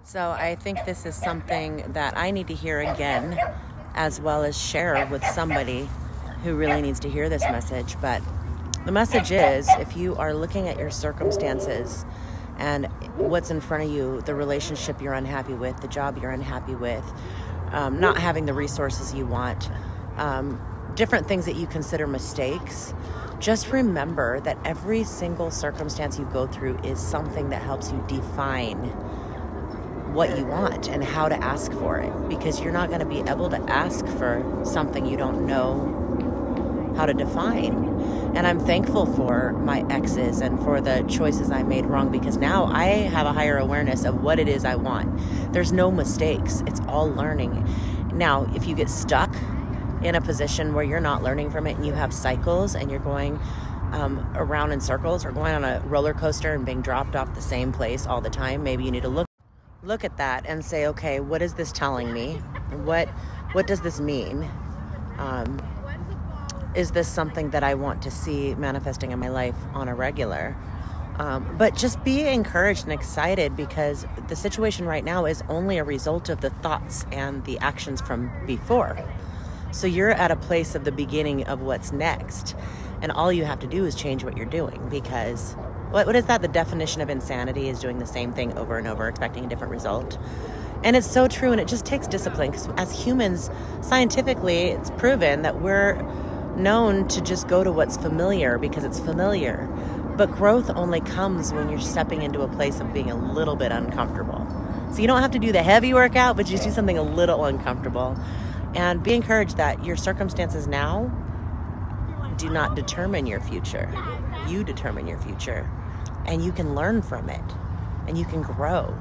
So I think this is something that I need to hear again, as well as share with somebody who really needs to hear this message. But the message is, if you are looking at your circumstances and what's in front of you, the relationship you're unhappy with, the job you're unhappy with, not having the resources you want, different things that you consider mistakes, just remember that every single circumstance you go through is something that helps you define what you want and how to ask for it, because you're not going to be able to ask for something you don't know how to define. And I'm thankful for my exes and for the choices I made wrong, because now I have a higher awareness of what it is I want. There's no mistakes. It's all learning. Now, if you get stuck in a position where you're not learning from it and you have cycles and you're going around in circles or going on a roller coaster and being dropped off the same place all the time, maybe you need to look at that and say, okay, what is this telling me? What does this mean? Is this something that I want to see manifesting in my life on a regular? But just be encouraged and excited, because the situation right now is only a result of the thoughts and the actions from before. So you're at a place of the beginning of what's next. And all you have to do is change what you're doing, because what is that? The definition of insanity is doing the same thing over and over, expecting a different result. And it's so true. And it just takes discipline, because as humans, scientifically, it's proven that we're known to just go to what's familiar because it's familiar. But growth only comes when you're stepping into a place of being a little bit uncomfortable. So you don't have to do the heavy workout, but just do something a little uncomfortable. And be encouraged that your circumstances now do not determine your future. You determine your future, and you can learn from it, and you can grow.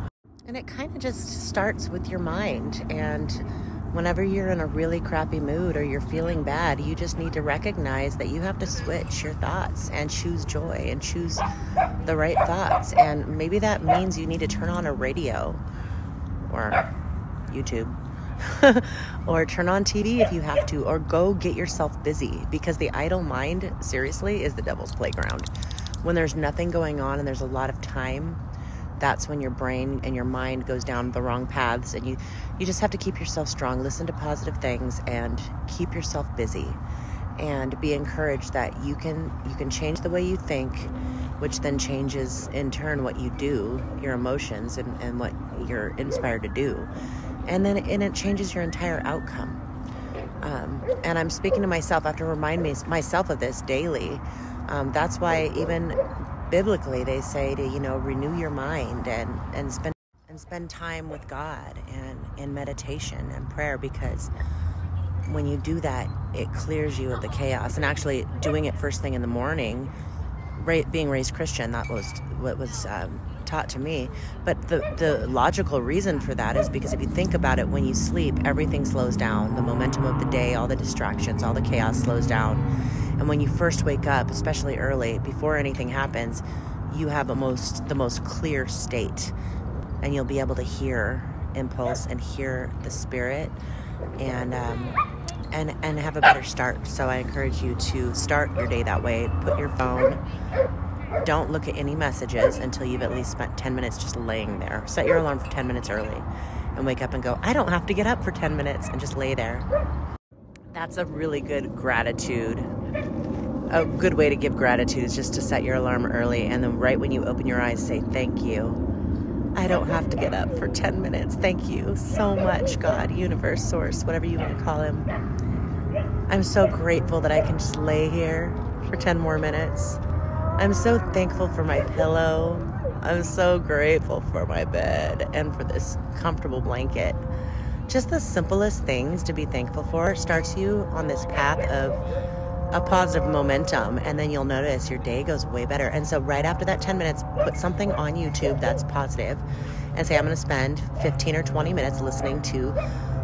And it kind of just starts with your mind. And whenever you're in a really crappy mood or you're feeling bad, you just need to recognize that you have to switch your thoughts and choose joy and choose the right thoughts. And maybe that means you need to turn on a radio or YouTube or turn on TV if you have to, or go get yourself busy, because the idle mind, seriously, is the devil's playground. When there's nothing going on and there's a lot of time, that's when your brain and your mind goes down the wrong paths, and you just have to keep yourself strong, listen to positive things, and keep yourself busy, and be encouraged that you can change the way you think, which then changes in turn what you do, your emotions, and what you're inspired to do. And then it changes your entire outcome. And I'm speaking to myself. I have to remind myself of this daily. That's why even biblically they say to, renew your mind and spend time with God and in meditation and prayer, because when you do that, it clears you of the chaos. And actually doing it first thing in the morning, being raised Christian, that was what was taught to me. But the logical reason for that is because if you think about it, when you sleep, everything slows down. The momentum of the day, all the distractions, all the chaos slows down. And when you first wake up, especially early, before anything happens, you have the most clear state, and you'll be able to hear impulse and hear the spirit, and have a better start. So I encourage you to start your day that way. Put your phone, don't look at any messages until you've at least spent 10 minutes just laying there. Set your alarm for 10 minutes early and wake up and go, I don't have to get up for 10 minutes, and just lay there. That's a really good gratitude. A good way to give gratitude is just to set your alarm early, and then right when you open your eyes, say, thank you. I don't have to get up for 10 minutes. Thank you so much, God, universe, source, whatever you want to call him. I'm so grateful that I can just lay here for 10 more minutes. I'm so thankful for my pillow. I'm so grateful for my bed and for this comfortable blanket. Just the simplest things to be thankful for starts you on this path of a positive momentum, and then you'll notice your day goes way better. And so right after that 10 minutes, put something on YouTube that's positive and say, I'm going to spend 15 or 20 minutes listening to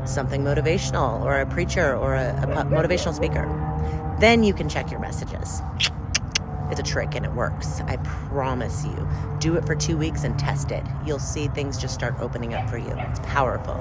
something motivational, or a preacher, or a motivational speaker. Then you can check your messages. It's a trick, and it works. I promise you. Do it for 2 weeks and test it. You'll see things just start opening up for you. It's powerful.